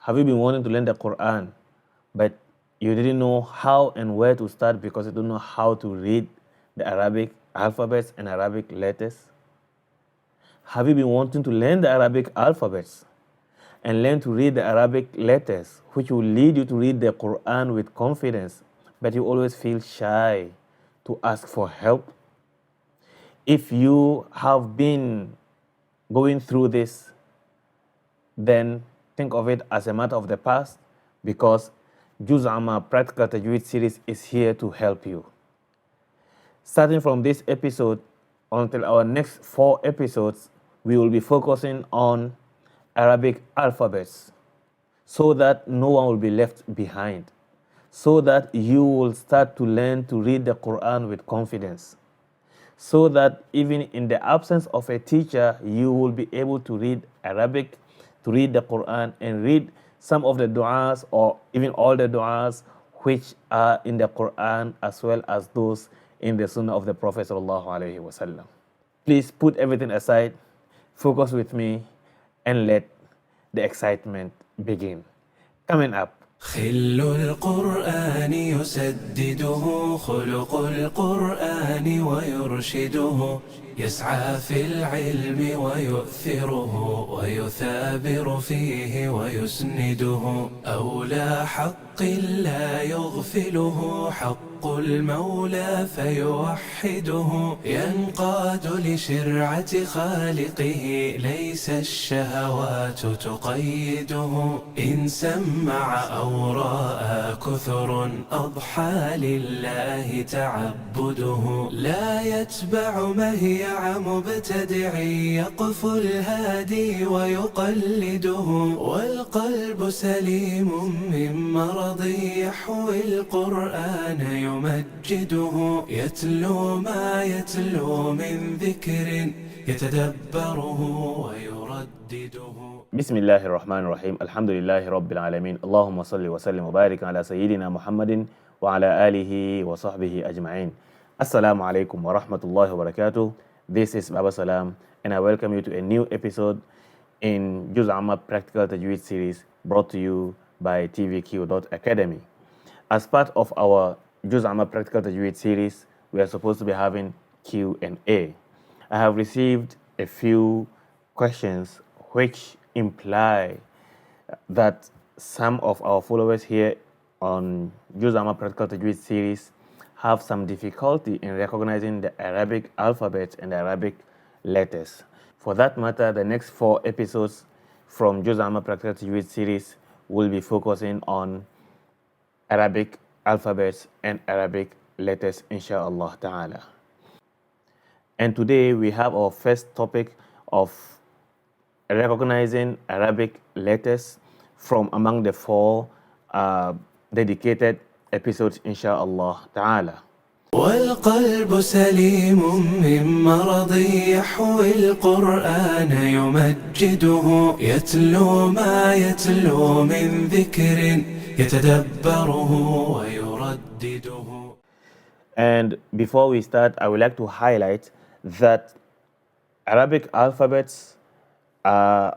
Have you been wanting to learn the Quran, but you didn't know how and where to start because you don't know how to read the Arabic alphabets and Arabic letters? Have you been wanting to learn the Arabic alphabets and learn to read the Arabic letters, which will lead you to read the Quran with confidence, but you always feel shy to ask for help? If you have been going through this, then think of it as a matter of the past, because Juz Amma Practical Tajwid series is here to help you. Starting from this episode until our next 4 episodes, we will be focusing on Arabic alphabets so that no one will be left behind, so that you will start to learn to read the Quran with confidence, so that even in the absence of a teacher, you will be able to read Arabic, to read the Quran, and read some of the du'as or even all the du'as which are in the Quran as well as those in the Sunnah of the Prophet sallallahu alaihi wasallam. Please put everything aside, focus with me, and let the excitement begin. Coming up, خل القرآن يسدده خلق القرآن ويرشده يسعى في العلم ويؤثره ويثابر فيه ويسنده أولى حق لا يغفله حق المولى فيوحده ينقاد لشرعة خالقه ليس الشهوات تقيده إن سمع أو رأى كثر أضحى لله تعبده لا يتبع مهيع مبتدع يقف الهادي ويقلده والقلب سليم من مرض يحوي القرآن يمجده يتلو ما يتلو من ذكر يتدبره ويردده. بسم الله الرحمن الرحيم. الحمد لله رب العالمين. اللهم صل وسلم وبارك على سيدنا محمد وعلى آله وصحبه أجمعين. Assalamu alaikum wa rahmatullahi wa barakatuh. This is Baba Salam, and I welcome you to a new episode in Juz Amma Practical Tajwid series brought to you by TVQ.Academy. As part of our Juz Amma Practical Tajwid series, we are supposed to be having Q&A. I have received a few questions which imply that some of our followers here on Juz Amma Practical Tajwid series have some difficulty in recognizing the Arabic alphabet and the Arabic letters. For that matter, the next 4 episodes from Juz Amma Practical Tajwid series will be focusing on Arabic alphabets and Arabic letters, inshallah ta'ala. And today we have our first topic of recognizing Arabic letters from among the 4 dedicated episodes, inshallah ta'ala. والقلب سليم من مرض يحوي القرآن يمجده يتلو ما يتلو من ذكر يتدبره ويردده. And before we start, I would like to highlight that Arabic alphabets are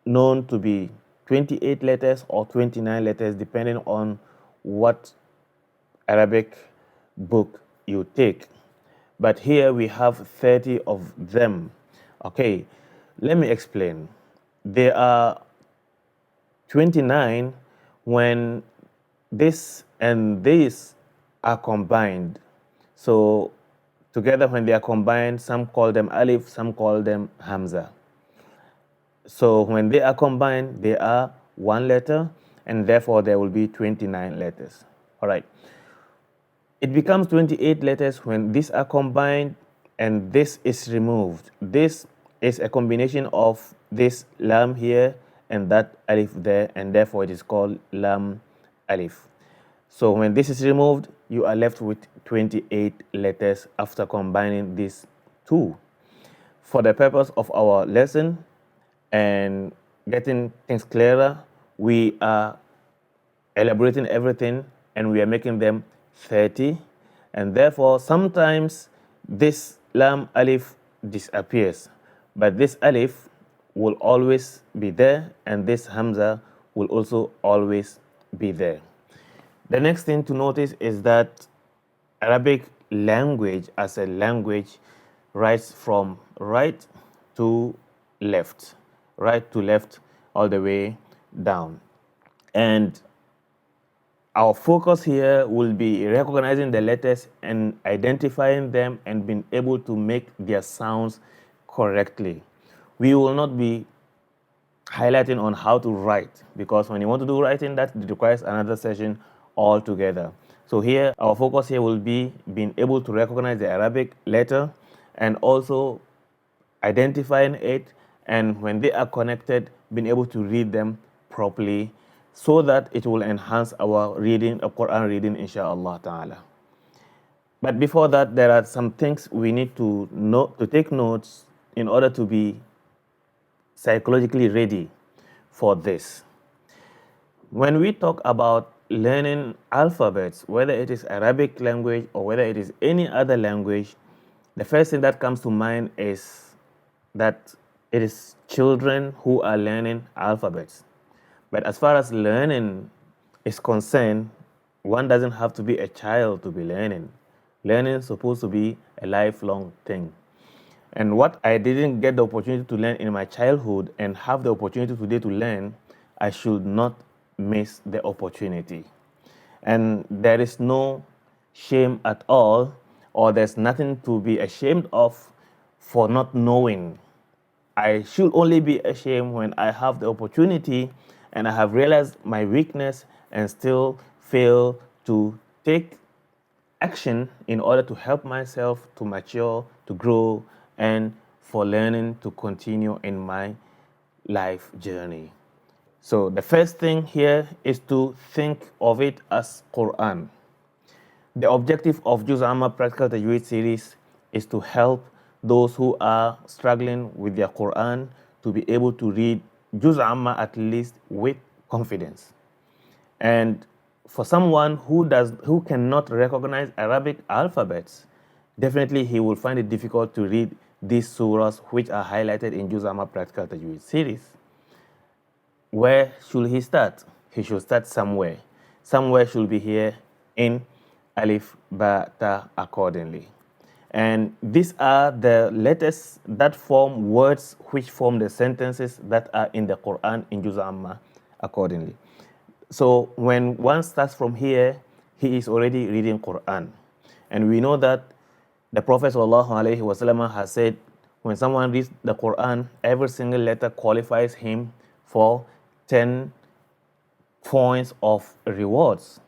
known to be 28 letters or 29 letters depending on what Arabic book you take. But here we have 30 of them. Okay, let me explain. There are 29 when this and this are combined. So together when they are combined, some call them alif, some call them hamza. So when they are combined, they are 1 letter, and therefore there will be 29 letters. All right. It becomes 28 letters when these are combined and this is removed. This is a combination of this lam here and that alif there, and therefore it is called lam alif. So when this is removed, you are left with 28 letters after combining these 2. For the purpose of our lesson and getting things clearer, we are elaborating everything and we are making them 30, and therefore sometimes this lam alif disappears, but this alif will always be there and this hamza will also always be there. The next thing to notice is that Arabic language as a language writes from right to left, all the way down. And our focus here will be recognizing the letters and identifying them and being able to make their sounds correctly. We will not be highlighting on how to write, because when you want to do writing, that requires another session altogether. So here, our focus here will be being able to recognize the Arabic letter and also identifying it, and when they are connected, being able to read them properly so that it will enhance our reading, of Quran reading, inshallah ta'ala. But before that, there are some things we need to take notes in order to be psychologically ready for this. When we talk about learning alphabets, whether it is Arabic language or whether it is any other language, the first thing that comes to mind is that it is children who are learning alphabets. But as far as learning is concerned, one doesn't have to be a child to be learning. Learning is supposed to be a lifelong thing. And what I didn't get the opportunity to learn in my childhood and have the opportunity today to learn, I should not miss the opportunity. And there is no shame at all, or there's nothing to be ashamed of for not knowing. I should only be ashamed when I have the opportunity and I have realized my weakness and still fail to take action in order to help myself to mature, to grow, and for learning to continue in my life journey. So the first thing here is to think of it as Quran. The objective of Juz Amma Practical Tajwid series is to help those who are struggling with their Quran to be able to read Juz Amma at least with confidence. And for someone who cannot recognize Arabic alphabets, definitely he will find it difficult to read these surahs which are highlighted in Juz Amma Practical Tajwid series. Where should he start? He should start somewhere. Somewhere should be here in Alif, Ba, Ta accordingly. And these are the letters that form words which form the sentences that are in the Quran in Juz Amma accordingly. So when one starts from here, he is already reading Quran. And we know that the Prophet ﷺ has said, when someone reads the Quran, every single letter qualifies him for 10 points of rewards.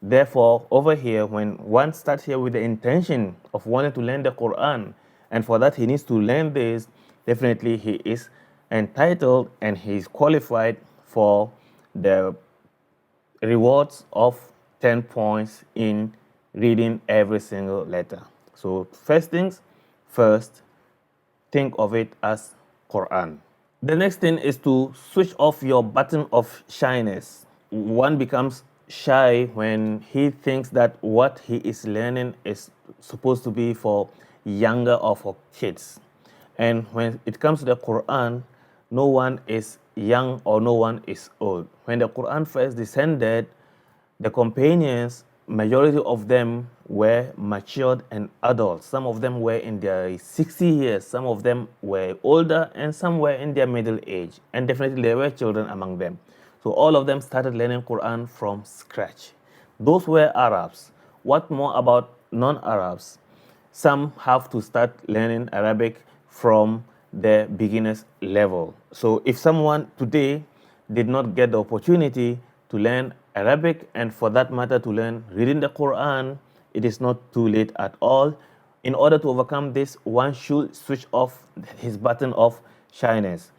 Therefore, over here, when one starts here with the intention of wanting to learn the Quran, and for that he needs to learn this, definitely he is entitled and he is qualified for the rewards of 10 points in reading every single letter. So first things first, think of it as Quran. The next thing is to switch off your button of shyness. One becomes shy when he thinks that what he is learning is supposed to be for younger or for kids. And when it comes to the Quran, no one is young or no one is old. When the Quran first descended, the companions, majority of them were matured and adults. Some of them were in their 60 years, some of them were older, and some were in their middle age. And definitely there were children among them. So all of them started learning Quran from scratch. Those were Arabs. What more about non-Arabs? Some have to start learning Arabic from the beginner's level. So if someone today did not get the opportunity to learn Arabic, and for that matter to learn reading the Quran, it is not too late at all. In order to overcome this, one should switch off his button of shyness.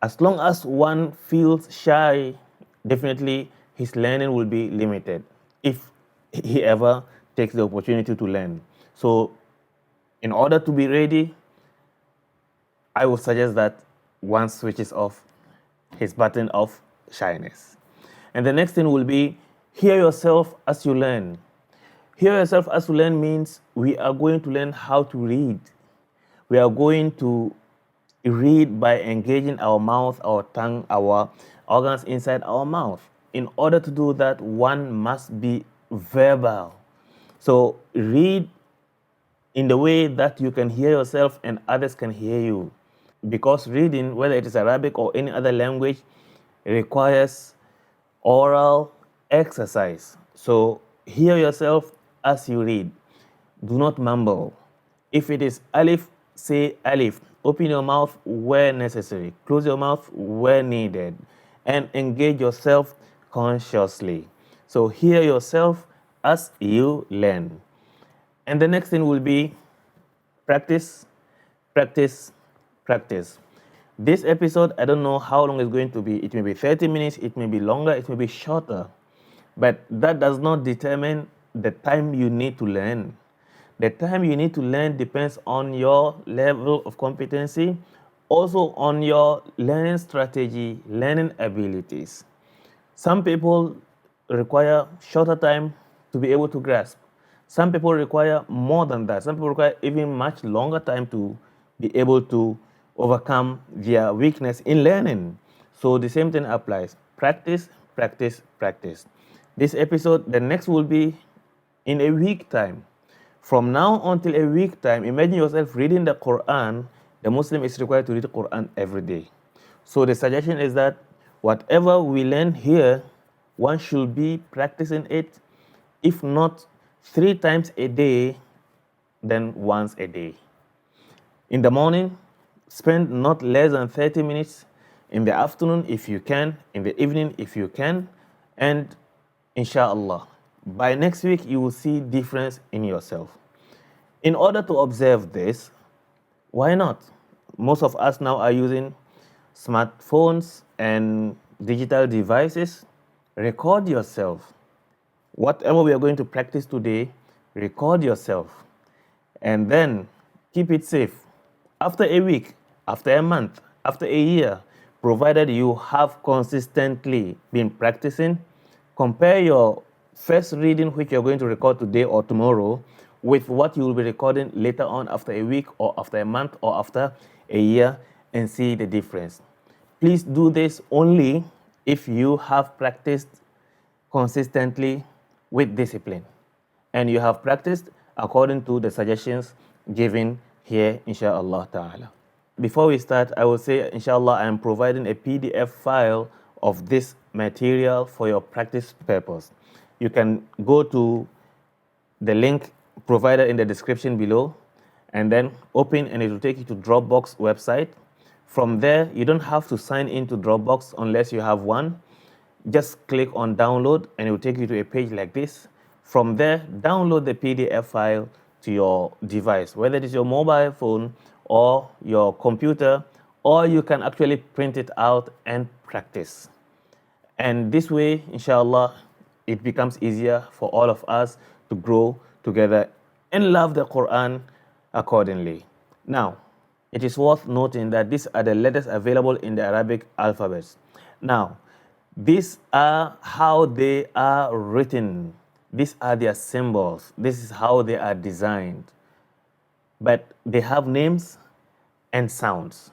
As long as one feels shy, definitely his learning will be limited if he ever takes the opportunity to learn. So in order to be ready, I would suggest that one switches off his button of shyness. And the next thing will be, hear yourself as you learn. Hear yourself as you learn means we are going to learn how to read. We are going to read by engaging our mouth, our tongue, our organs inside our mouth. In order to do that, one must be verbal. So read in the way that you can hear yourself and others can hear you. Because reading, whether it is Arabic or any other language, requires oral exercise. So hear yourself as you read. Do not mumble. If it is alif, say alif. Open your mouth where necessary. Close your mouth where needed. And engage yourself consciously. So hear yourself as you learn. And the next thing will be practice, practice, practice. This episode, I don't know how long it's going to be. It may be 30 minutes, it may be longer, it may be shorter. But that does not determine the time you need to learn. The time you need to learn depends on your level of competency, also on your learning strategy, learning abilities. Some people require shorter time to be able to grasp. Some people require more than that. Some people require even much longer time to be able to overcome their weakness in learning. So the same thing applies. Practice, practice, practice. This episode, the next will be in a week time. From now until a week time, imagine yourself reading the Quran. The Muslim is required to read the Quran every day. So the suggestion is that whatever we learn here, one should be practicing it, if not 3 times a day, then once a day. In the morning, spend not less than 30 minutes. In the afternoon, if you can. In the evening, if you can. And inshallah, by next week, you will see difference in yourself. In order to observe this, why not? Most of us now are using smartphones and digital devices. Record yourself. Whatever we are going to practice today, record yourself. And then keep it safe. After a week, after a month, after a year, provided you have consistently been practicing, compare your first reading, which you're going to record today or tomorrow, with what you will be recording later on after a week or after a month or after a year, and see the difference. Please do this only if you have practiced consistently with discipline and you have practiced according to the suggestions given here, inshallah ta'ala. Before we start, I will say, inshallah, I am providing a PDF file of this material for your practice purpose. You can go to the link provided in the description below and then open, and it will take you to Dropbox website. From there, you don't have to sign into Dropbox unless you have one. Just click on download and it will take you to a page like this. From there, download the PDF file to your device, whether it is your mobile phone or your computer, or you can actually print it out and practice. And this way, inshallah, it becomes easier for all of us to grow together and love the Quran accordingly. Now, it is worth noting that these are the letters available in the Arabic alphabets. Now, these are how they are written. These are their symbols. This is how they are designed. But they have names and sounds.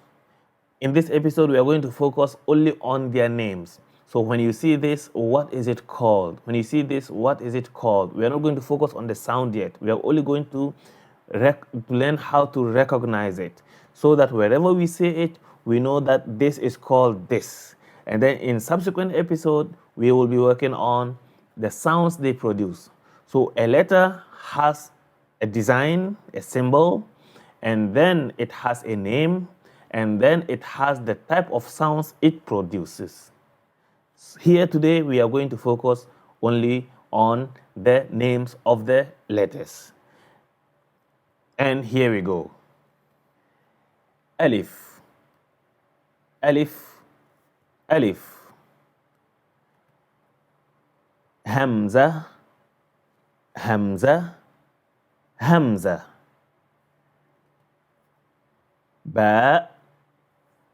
In this episode, we are going to focus only on their names. So when you see this, what is it called? When you see this, what is it called? We are not going to focus on the sound yet. We are only going to learn how to recognize it, so that wherever we say it, we know that this is called this. And then in subsequent episode, we will be working on the sounds they produce. So a letter has a design, a symbol, and then it has a name, and then it has the type of sounds it produces. Here today, we are going to focus only on the names of the letters. And here we go. Alif, alif, alif. Hamza, hamza, hamza. Ba,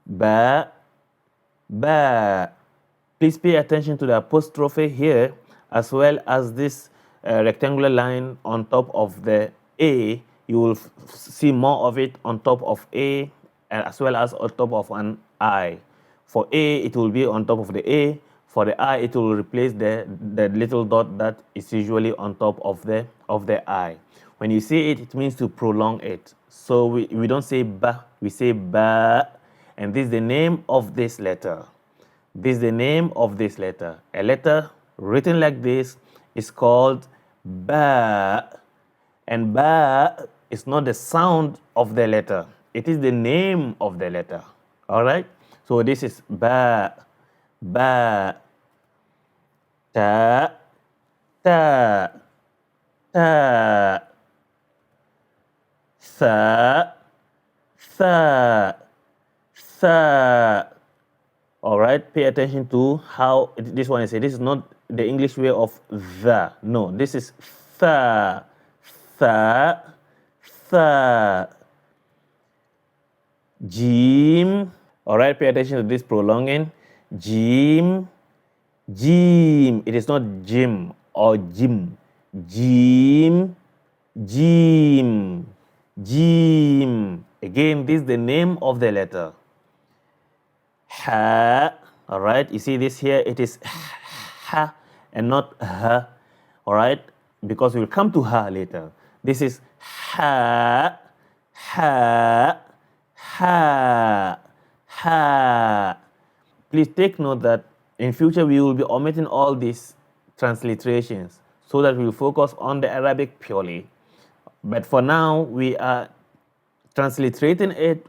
ba, ba. Please pay attention to the apostrophe here, as well as this rectangular line on top of the A. You will see more of it on top of A, as well as on top of an I. For A, it will be on top of the A. For the I, it will replace the little dot that is usually on top of the I. When you say it, it means to prolong it. So we don't say ba, we say ba. And this is the name of this letter. This is the name of this letter. A letter written like this is called ba. And ba is not the sound of the letter. It is the name of the letter. All right? So this is ba, ba, ta, ta, ta, tha, tha, tha. All right? Pay attention to how this one is said. This is not the English way of the. No, this is tha, tha, tha. Jim. All right, pay attention to this prolonging. Jim, jim. It is not Jim or Jim. Jim, jim, jim. Again, this is the name of the letter. Ha. All right, you see this here? It is ha and not ha. All right, because we'll come to ha later. This is ha, ha, ha, ha. Please take note that in future we will be omitting all these transliterations so that we will focus on the Arabic purely. But for now, we are transliterating it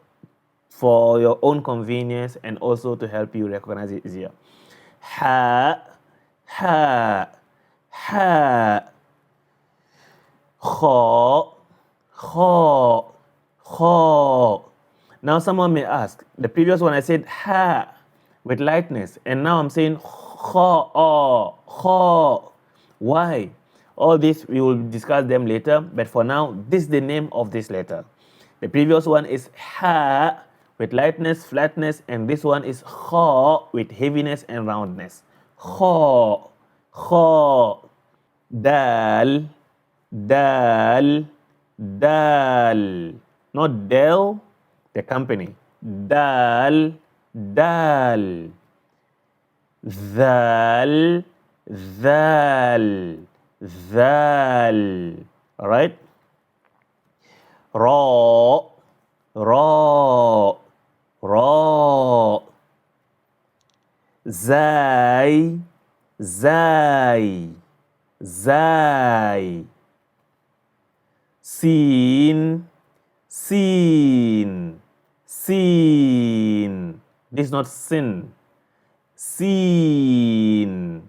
for your own convenience and also to help you recognize it easier. Ha, ha, ha. Kha, kha, kha. Now someone may ask, the previous one I said ha with lightness, and now I'm saying kha, kha. Why? All this we will discuss them later, but for now, this is the name of this letter. The previous one is ha with lightness, flatness, and this one is kha with heaviness and roundness. Kha, kha. Dal, dal, dal. Not Dell, the company. Dal, dal. Zal, zal, zal. All right? Ra, ra, ra. Zai, zai, zai. Sin, sin, sin. This is not sin. Sin.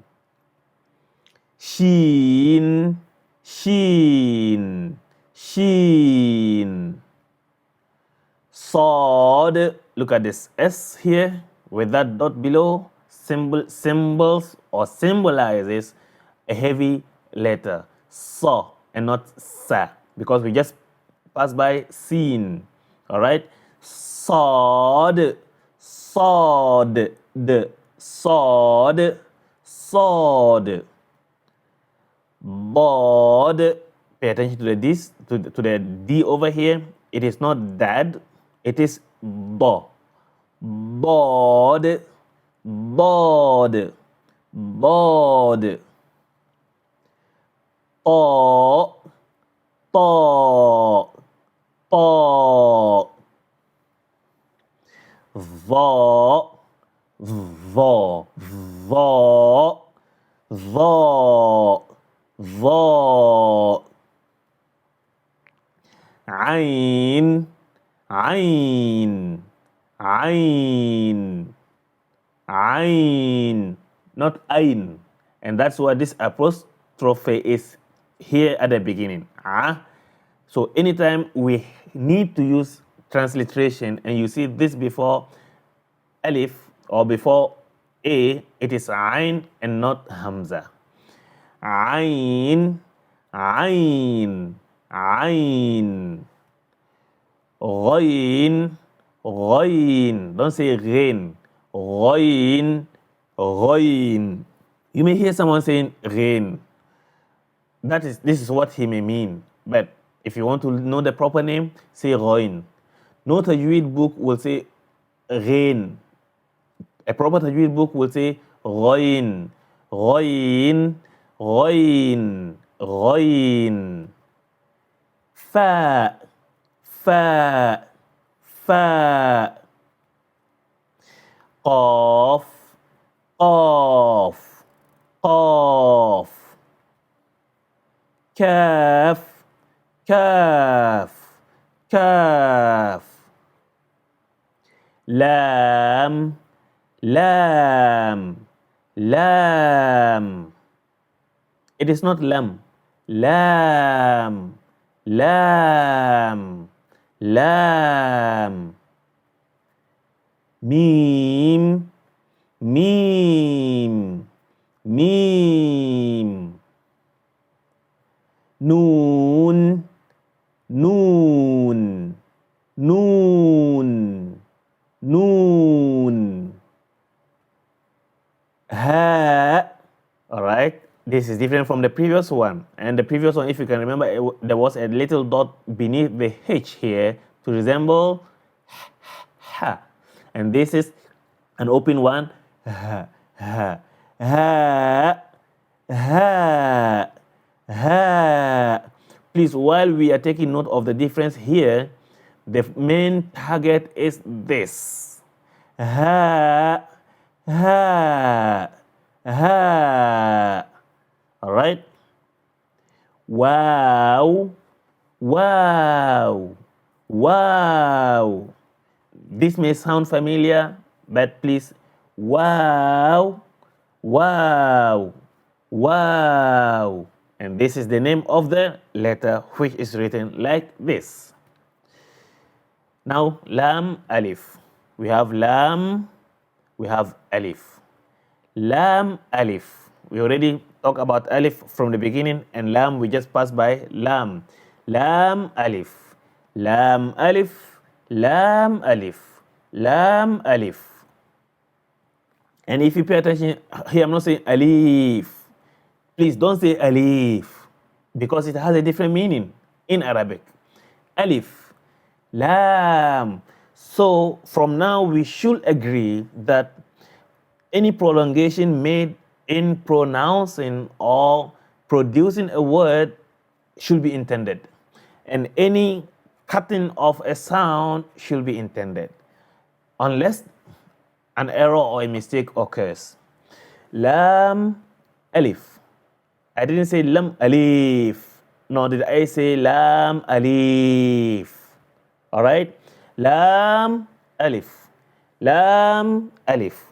Sheen, sheen, sheen. Sod. Look at this S here with that dot below. Symbols or symbolizes a heavy letter. Sa and not sa, because we just passed by seen. All right? Sod, sod, sod, sod. Bod. Pay attention to the D over here. It is not dad. It is bo. Bod, bod, bod. To, to, to. Vo, vo, vo, vo, vo. Ain, ain, ain, ain, not ain. And that's why this apostrophe is here at the beginning. So anytime we need to use transliteration and you see this before alif or before a, it is ain and not hamza. Ain, ain, ain. Ghain, ghain. Don't say ghain. Ghain, ghain. You may hear someone saying ghain. This is what he may mean. But if you want to know the proper name, say ghain. No Tajwid book will say ghain. A proper Tajwid book will say ghayn, ghayn, ghayn, ghayn. Fa, fa, fa. Qaf, qaf, qaf. Kaf, kaf, kaf. Lam, lam, lam. It is not lam. Lam, lam, lam. Mim, mim, mim. Noon, noon, noon, noon. Ha. All right. This is different from the previous one. And the previous one, if you can remember, there was a little dot beneath the H here to resemble ha. And this is an open one. Ha, ha, ha, ha, ha. Please, while we are taking note of the difference here, the main target is this. Ha, ha, ha. All right. Wow, wow, wow. This may sound familiar, but please, wow, wow, wow. And this is the name of the letter which is written like this. Now, lam, alif. We have lam, we have alif. Lam, alif. We already talked about alif from the beginning, and lam we just passed by. Lam, lam, alif. Lam, alif. Lam, alif. Lam, alif. And if you pay attention here, I'm not saying alif. Please don't say alif, because it has a different meaning in Arabic. Alif, lam. So from now we should agree that any prolongation made in pronouncing or producing a word should be intended, and any cutting of a sound should be intended, unless an error or a mistake occurs. Lam, alif. I didn't say lam, alif. Nor did I say lam, alif. All right? Lam, alif. Lam, alif.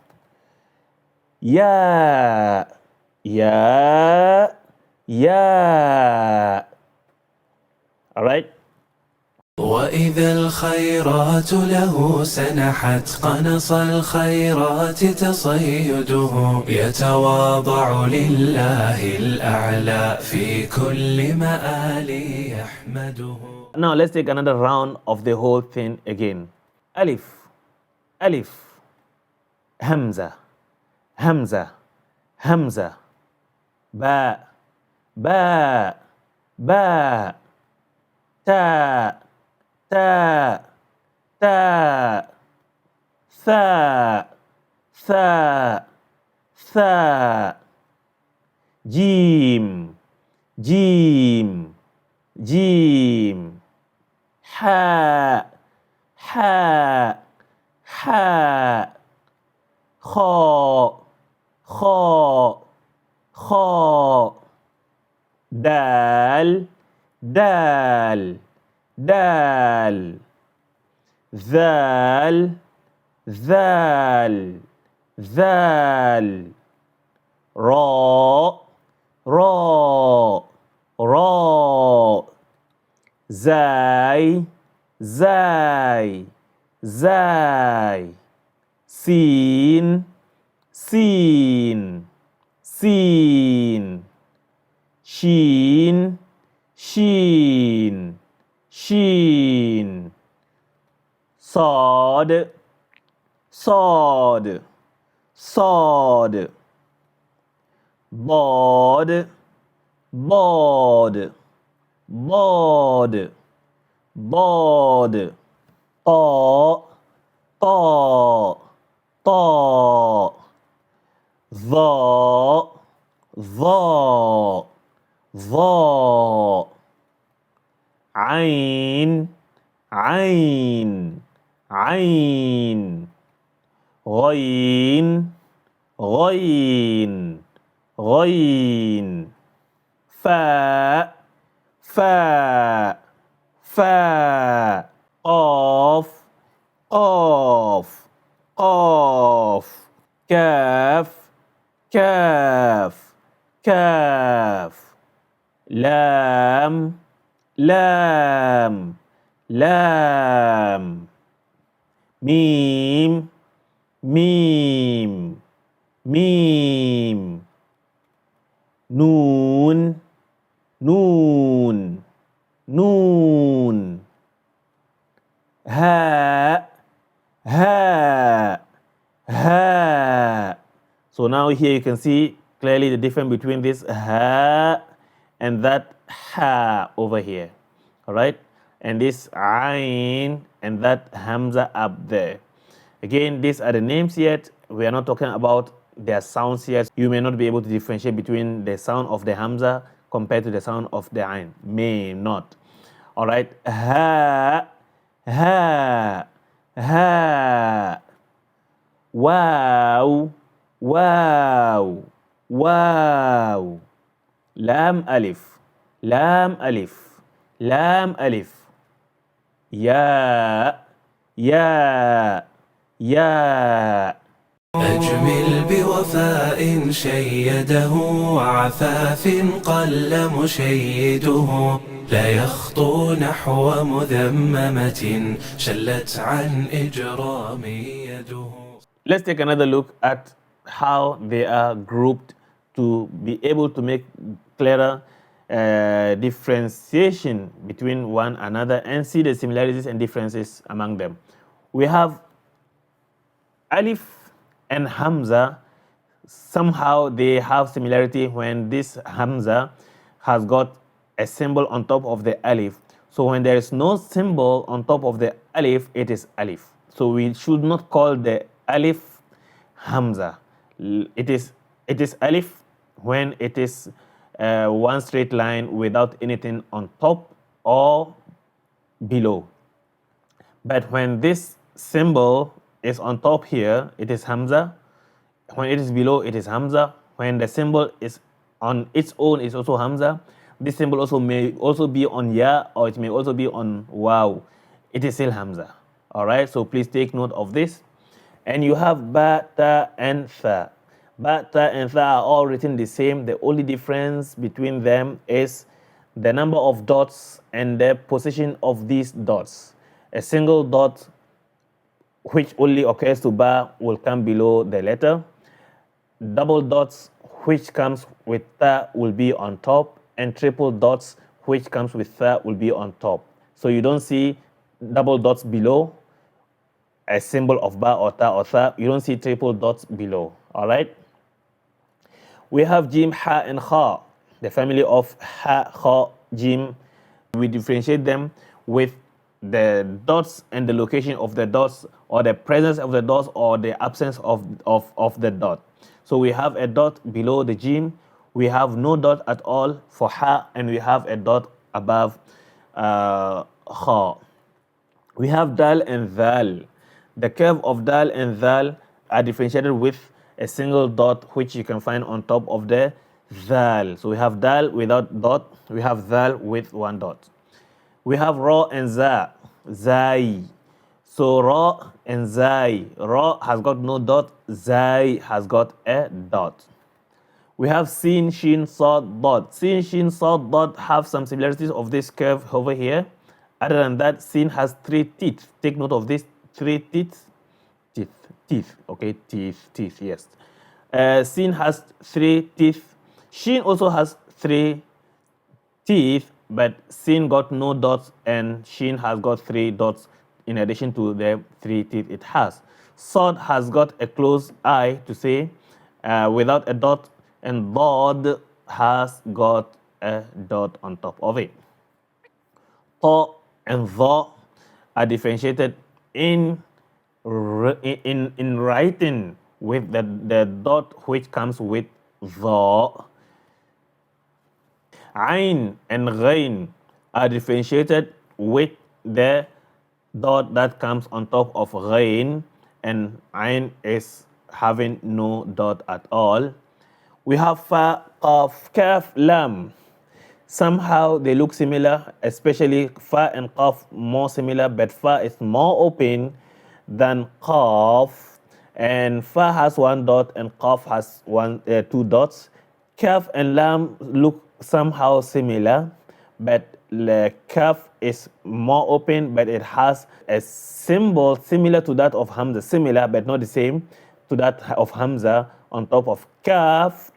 Ya, ya, ya. All right? وإذا الخيرات له سنحت قنص الخيرات تصيده يتواضع لله الأعلى في كل مآل يحمده. Now let's take another round of the whole thing again. Alif, alif. Hamza, hamza, hamza. Ba, ba, ba. Ta, ta, ta. Tha, tha, tha. Jim, jim, jim. Ha, ha, ha. Kha, kha, kha. Dal, dal, dal. Zal, zal, zal. Ra, ra, ra. Zai, zai, zai. Sin, sin, sin. Shin, shin, shin. Sod, sod, sod. Bod, bod, bod, bod. Ta, ta, ta. ظا ظا ظا عين عين عين غين غين غين فاء فاء فاء قاف قاف قاف كاف كاف كاف لام لام لام ميم ميم ميم نون نون نون هاء هاء هاء. So now here you can see clearly the difference between this ha and that ha over here. All right, and this ain and that hamza up there. Again, these are the names yet. We are not talking about their sounds yet. You may not be able to differentiate between the sound of the hamza compared to the sound of the ain. May not. All right, ha ha ha. Wow wow wow. Lam alif lam alif lam alif. Ya ya ya. أجمل بوفاء شيده وعفاف قل مشيده لا يخطو نحو مذممة شلت عن إجرام يده. Let's take another look at how they are grouped to be able to make clearer differentiation between one another and see the similarities and differences among them. We have alif and hamza. Somehow they have similarity when this hamza has got a symbol on top of the alif. So when there is no symbol on top of the alif, it is alif. So we should not call the alif hamza. It is alif when it is one straight line without anything on top or below. But when this symbol is on top here, it is hamza. When it is below, it is hamza. When the symbol is on its own, it's also hamza. This symbol also may also be on ya, or it may also be on waw. It is still hamza. All right, so please take note of this. And you have ba, ta, and tha. Ba, ta, and tha are all written the same. The only difference between them is the number of dots and the position of these dots. A single dot which only occurs to ba will come below the letter. Double dots which comes with tha will be on top, and triple dots which comes with tha will be on top. So you don't see double dots below a symbol of ba or ta or tha. You don't see triple dots below. All right. We have jim, ha, and kha, the family of ha, kha, jim. We differentiate them with the dots and the location of the dots, or the presence of the dots or the absence of the dot. So we have a dot below the jim, we have no dot at all for ha, and we have a dot above kha. We have dal and dhal. The curve of dal and dhal are differentiated with a single dot which you can find on top of the dhal. So we have dal without dot, we have dhal with one dot. We have ra and za, zai. So ra and zai. Ra has got no dot, zai has got a dot. We have sin, shin, sad, dot. Sin, shin, sad, dot have some similarities of this curve over here. Other than that, sin has three teeth. Take note of this, three teeth. Teeth, okay, teeth, yes. Sin has three teeth. Shin also has three teeth, but sin got no dots and shin has got three dots in addition to the three teeth it has. Sad has got a closed eye to say without a dot, and dad has got a dot on top of it. Ta and dha are differentiated in writing with the dot which comes with dha. Ain and ghain are differentiated with the dot that comes on top of ghain, and ain is having no dot at all. We have fa, qaf, kaf, lam. Somehow they look similar, especially fa and qaf more similar, but fa is more open than qaf, and fa has one dot and qaf has two dots. Kaf and lam look somehow similar, but the kaf is more open, but it has a symbol similar to that of hamza, similar but not the same to that of hamza on top of kaf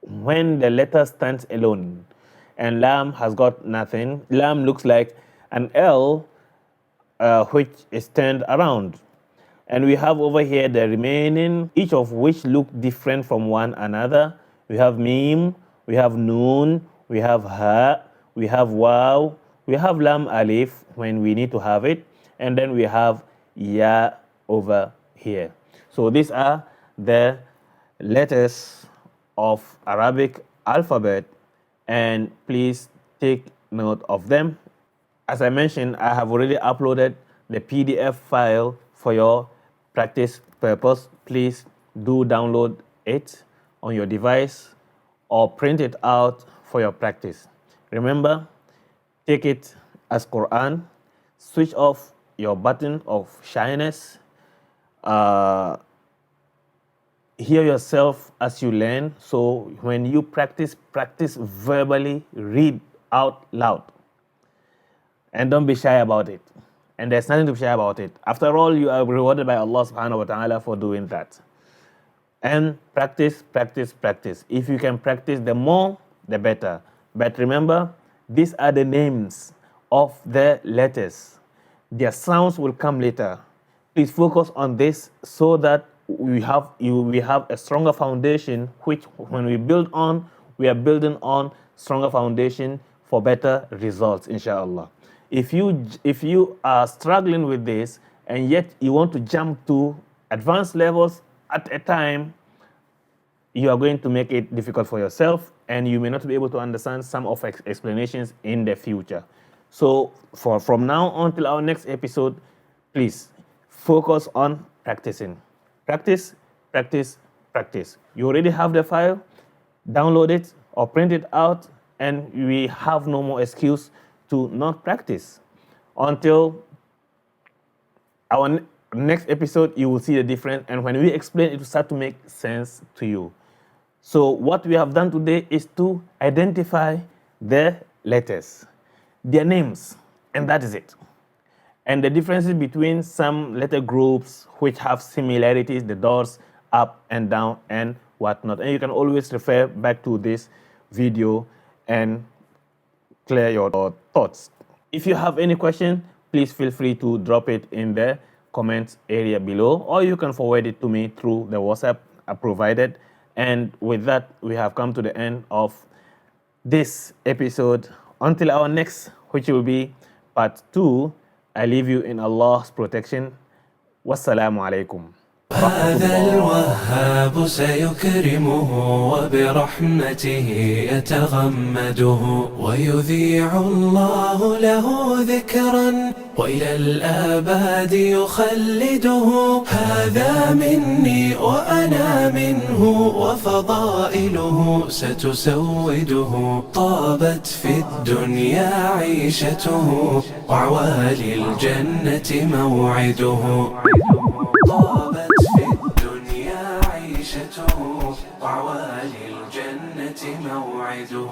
when the letter stands alone. And lam has got nothing. Lam looks like an L which is turned around. And we have over here the remaining, each of which look different from one another. We have mim, we have noon, we have ha, we have waw, we have lam alif when we need to have it, and then we have ya over here. So these are the letters of Arabic alphabet, and please take note of them. As I mentioned, I have already uploaded the PDF file for your practice purpose. Please do download it on your device or print it out for your practice. Remember, take it as Quran, switch off your button of shyness, hear yourself as you learn. So when you practice verbally, read out loud. And don't be shy about it. And there's nothing to be shy about it. After all, you are rewarded by Allah subhanahu wa ta'ala for doing that. And practice. If you can practice, the more, the better. But remember, these are the names of the letters. Their sounds will come later. Please focus on this so that we have a stronger foundation, which when we build on, we are building on stronger foundation for better results, inshallah. If you are struggling with this and yet you want to jump to advanced levels at a time, you are going to make it difficult for yourself, and you may not be able to understand some of explanations in the future. So from now until our next episode, please focus on practicing. Practice. You already have the file, download it or print it out, and we have no more excuse to not practice. Until our next episode, you will see the difference, and when we explain, it will start to make sense to you. So what we have done today is to identify the letters, their names, and that is it. And the differences between some letter groups which have similarities, the dots up and down and whatnot. And you can always refer back to this video and clear your thoughts. If you have any question, please feel free to drop it in the comments area below, or you can forward it to me through the WhatsApp I provided. And with that, we have come to the end of this episode. Until our next, which will be part 2, I leave you in Allah's protection. Wassalamu alaikum. هذا الوهاب سيكرمه وبرحمته يتغمده ويذيع الله له ذكرا وإلى الآباد يخلده. هذا مني وأنا منه وفضائله ستسوده. طابت في الدنيا عيشته وعوالي الجنة موعده. طابت في الدنيا عيشته وعوالي الجنة موعده.